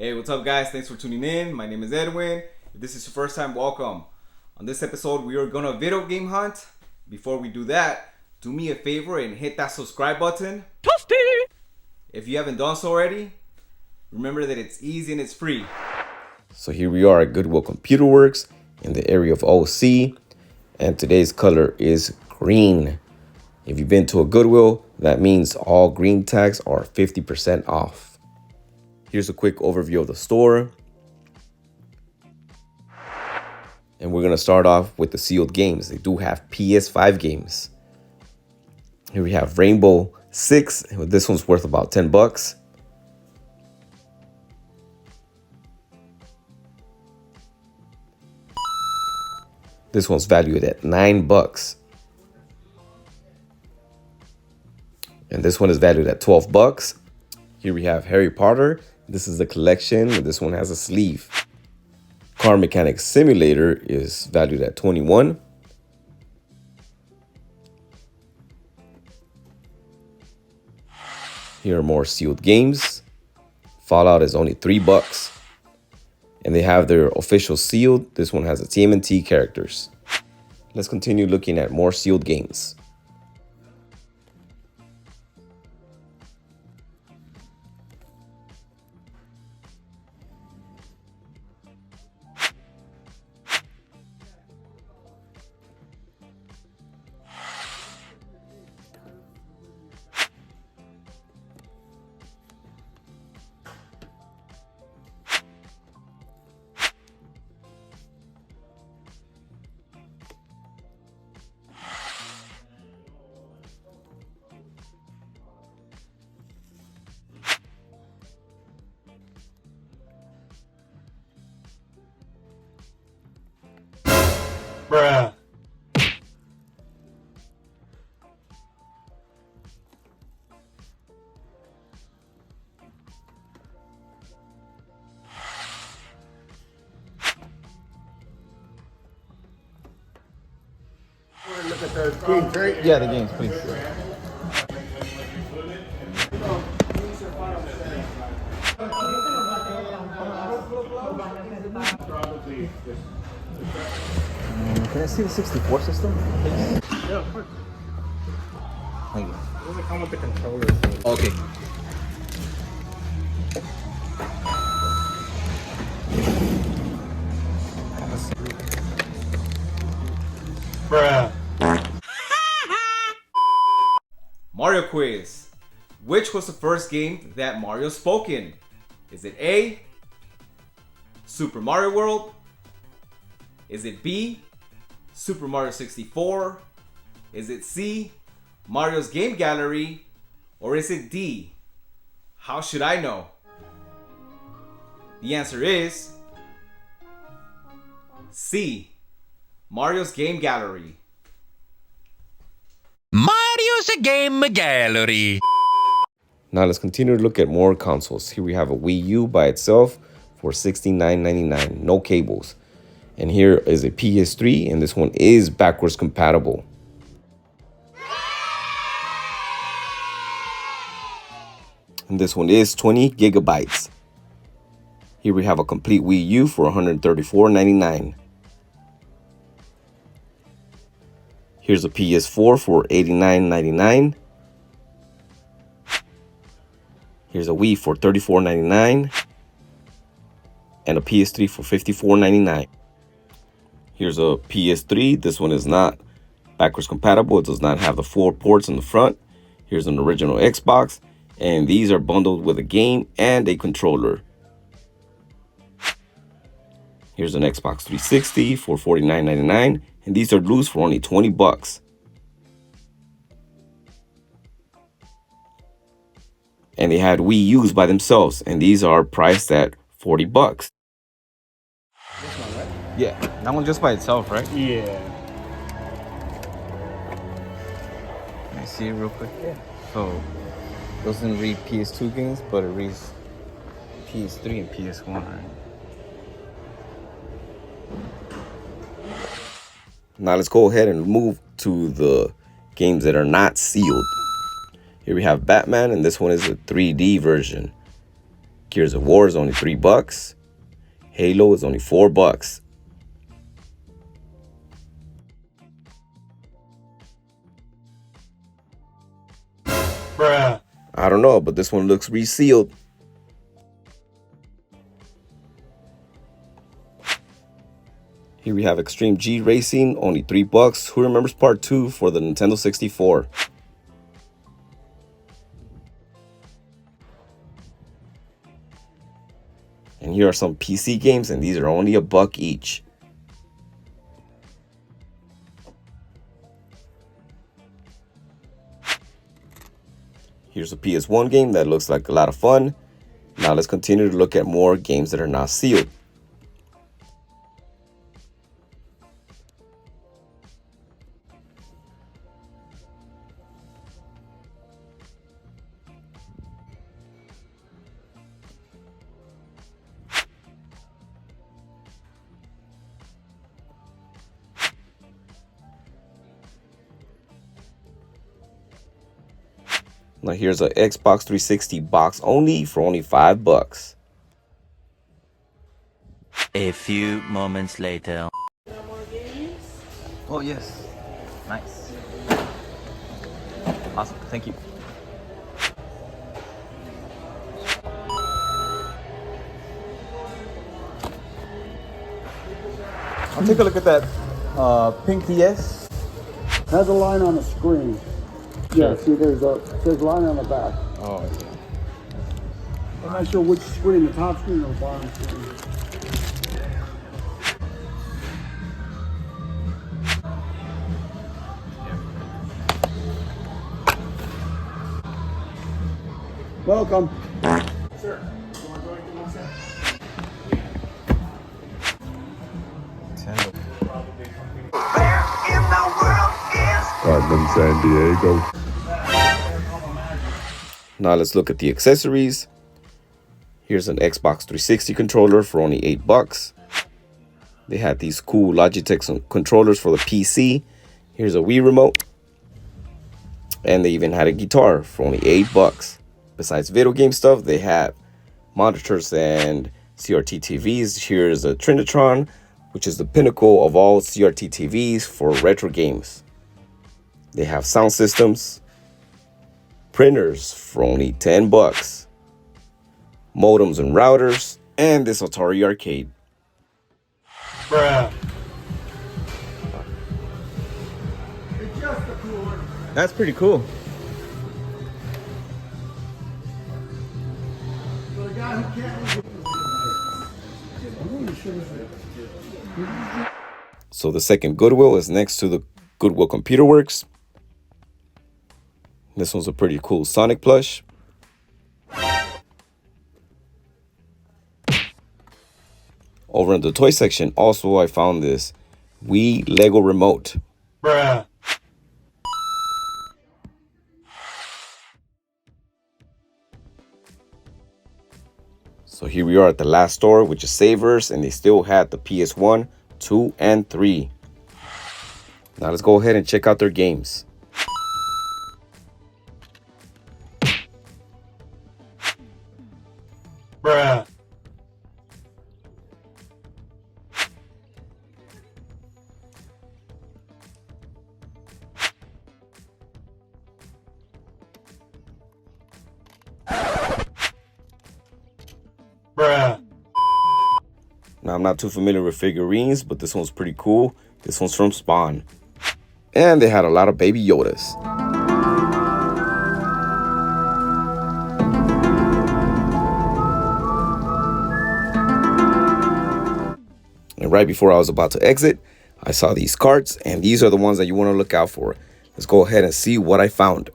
Hey, what's up guys? Thanks for tuning in. My name is Edwin. If this is your first time, welcome. On this episode, we are gonna video game hunt. Before we do that, do me a favor and hit that subscribe button. Toasty! If you haven't done so already, remember that it's easy and it's free. So here we are at Goodwill Computer Works in the area of OC, and today's color is green. If you've been to a Goodwill, that means all green tags are 50% off. Here's a quick overview of the store. And we're gonna start off with the sealed games. They do have PS5 games. Here we have Rainbow Six. This one's worth about $10. This one's valued at $9. And this one is valued at $12. Here we have Harry Potter. This is the collection. This one has a sleeve. Car Mechanics Simulator is valued at $21. Here are more sealed games. Fallout is only $3. And they have their official sealed. This one has the TMNT characters. Let's continue looking at more sealed games. Bruh. Look at those games, right? Yeah, the games, please. Can I see the 64 system, please? Yeah, of course. Thank you. It doesn't come with the controllers. Okay. Bruh. Mario quiz. Which was the first game that Mario spoke in? Is it A, Super Mario World? Is it B, Super Mario 64? Is it C, Mario's Game Gallery? Or is it D, How Should I Know? The answer is C, Mario's Game Gallery. Mario's Game Gallery. Now let's continue to look at more consoles. Here we have a Wii-u by itself for $69.99, no cables. And here is a PS3, and this one is backwards compatible. And this one is 20 gigabytes. Here we have a complete Wii-u for $134.99. Here's a PS4 for $89.99. Here's a Wii for $34.99. And a PS3 for $54.99. Here's a PS3. This one is not backwards compatible. It does not have the 4 ports in the front. Here's an original Xbox. And these are bundled with a game and a controller. Here's an Xbox 360 for $49.99. And these are loose for only $20. And they had Wii U's by themselves. And these are priced at $40. Yeah, that one just by itself, right? Yeah. Can I see it real quick? Yeah. So, it doesn't read PS2 games, but it reads PS3 and PS1, right? Now let's go ahead and move to the games that are not sealed. Here we have Batman, and this one is a 3D version. Gears of War is only $3. Halo is only $4. Bruh. I don't know, but this one looks resealed. Here we have Extreme G Racing, only $3. Who remembers part 2 for the Nintendo 64? And here are some PC games, and these are only $1 each. Here's a PS1 game that looks like a lot of fun. Now let's continue to look at more games that are not sealed. Now here's a Xbox 360 box only for only $5. A few moments later. Oh, yes. Nice. Awesome. Thank you. I'll take a look at that pink DS. Has a line on the screen. Yeah, see, there's a line on the back. Oh, okay. I'm not sure which screen, the top screen or the bottom screen. Welcome. Sure. You want to go anything else? Nintendo. Carmen, San Diego. Now let's look at the accessories. Here's an Xbox 360 controller for only $8. They had these cool Logitech controllers for the PC. Here's a Wii remote. And they even had a guitar for only $8. Besides video game stuff, they have monitors and CRT TVs. Here's a Trinotron, which is the pinnacle of all CRT TVs for retro games. They have sound systems, printers for only $10, modems and routers, and this Atari arcade. Bruh. That's pretty cool. So the second Goodwill is next to the Goodwill Computer Works. This one's a pretty cool Sonic plush. Over in the toy section, also I found this Wii Lego remote. Bruh. So here we are at the last store, which is Savers, and they still had the PS1, 2, and 3. Now let's go ahead and check out their games. Bruh. Bruh. Now I'm not too familiar with figurines, but this one's pretty cool. This one's from Spawn. And they had a lot of Baby Yodas. And right before I was about to exit, I saw these carts, and these are the ones that you want to look out for. Let's go ahead and see what I found.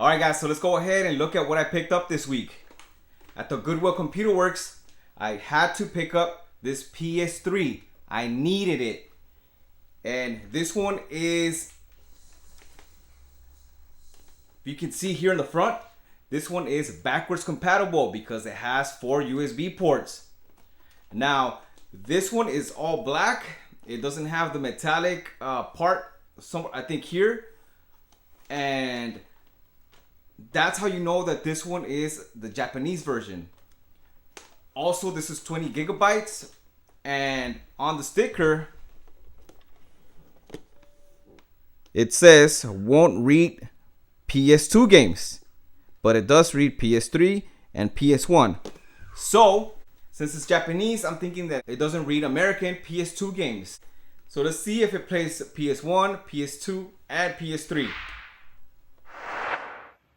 Alright guys, so let's go ahead and look at what I picked up this week. At the Goodwill Computer Works, I had to pick up this PS3. I needed it. And this one is, you can see here in the front, this one is backwards compatible because it has 4 USB ports. Now, this one is all black. It doesn't have the metallic part, I think here. And that's how you know that this one is the Japanese version. Also, this is 20 gigabytes. And on the sticker, it says won't read PS2 games, but it does read PS3 and PS1. So, since it's Japanese, I'm thinking that it doesn't read American PS2 games. So let's see if it plays PS1, PS2, and PS3.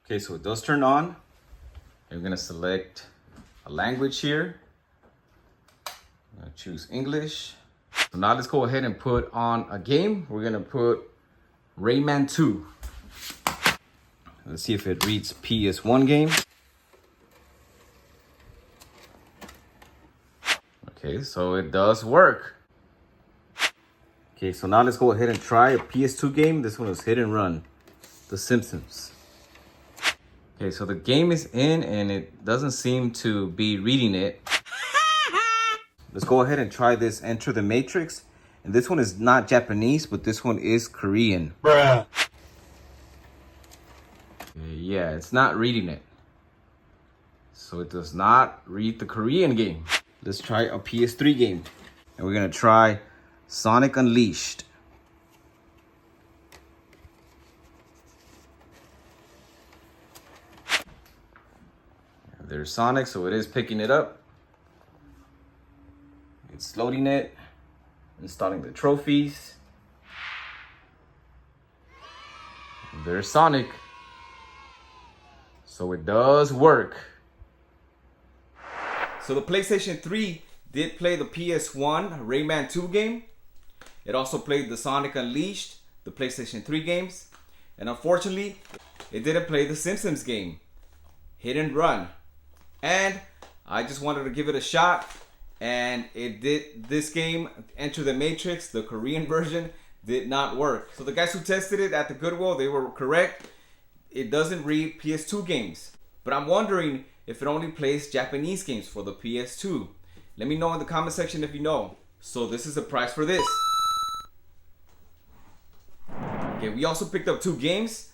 Okay, so it does turn on. I'm gonna select a language here. I'm gonna choose English. So now let's go ahead and put on a game. We're gonna put Rayman 2. Let's see if it reads PS1 game. Okay, so it does work. Okay, so now let's go ahead and try a PS2 game. This one is Hit and Run, The Simpsons. Okay, so the game is in and it doesn't seem to be reading it. Let's go ahead and try this Enter the Matrix. And this one is not Japanese, but this one is Korean. Bruh. Yeah, it's not reading it. So it does not read the Korean game. Let's try a PS3 game. And we're gonna try Sonic Unleashed. There's Sonic, so it is picking it up. It's loading it, installing the trophies. There's Sonic. So it does work. So the PlayStation 3 did play the PS1 Rayman 2 game. It also played the Sonic Unleashed, the PlayStation 3 games. And unfortunately, it didn't play the Simpsons game, Hit and Run. And I just wanted to give it a shot. And it did. This game, Enter the Matrix, the Korean version, did not work. So the guys who tested it at the Goodwill, they were correct. It doesn't read PS2 games. But I'm wondering if it only plays Japanese games for the PS2. Let me know in the comment section if you know. So this is the price for this. Okay, we also picked up 2 games.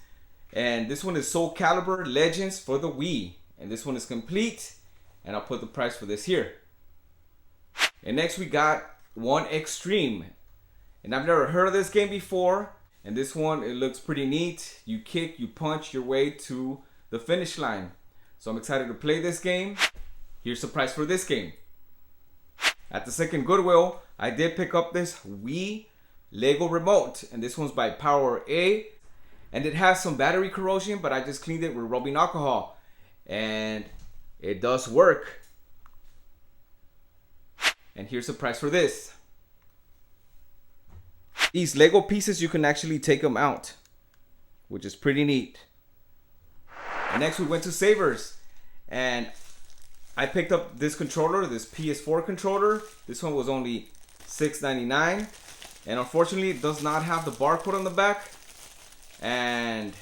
And this one is Soul Calibur Legends for the Wii. And this one is complete. And I'll put the price for this here. And next we got One Extreme. And I've never heard of this game before. And this one, it looks pretty neat. You kick, you punch your way to the finish line. So I'm excited to play this game. Here's the price for this game. At the second Goodwill, I did pick up this Wii Lego remote. And this one's by Power A. And it has some battery corrosion, but I just cleaned it with rubbing alcohol. And it does work. And here's the price for this. These Lego pieces, you can actually take them out, which is pretty neat. And next we went to Savers. And I picked up this controller, this PS4 controller. This one was only $6.99. And unfortunately, it does not have the barcode on the back. And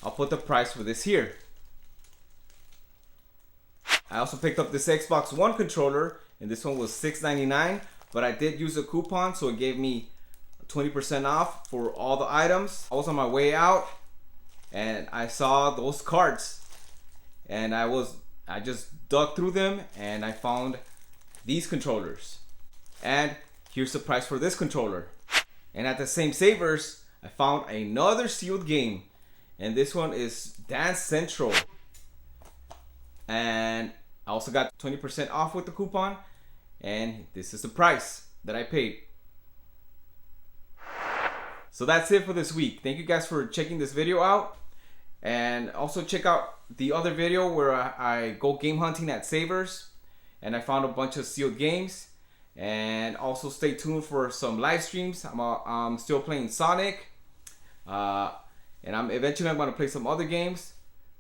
I'll put the price for this here. I also picked up this Xbox One controller. And this one was $6.99. But I did use a coupon, so it gave me 20% off for all the items. I was on my way out. And I saw those carts. And I just dug through them. And I found these controllers. And here's the price for this controller. And at the same Savers, I found another sealed game. And this one is Dance Central. And I also got 20% off with the coupon. And this is the price that I paid. So that's it for this week. Thank you guys for checking this video out. And also check out the other video where I go game hunting at Savers. And I found a bunch of sealed games. And also stay tuned for some live streams. I'm still playing Sonic. And eventually I'm going to play some other games.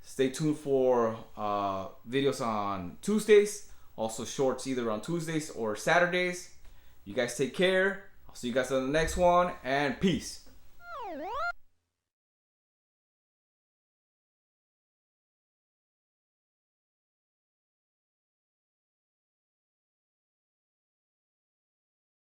Stay tuned for videos on Tuesdays. Also shorts either on Tuesdays or Saturdays. You guys take care. I'll see you guys on the next one, and peace.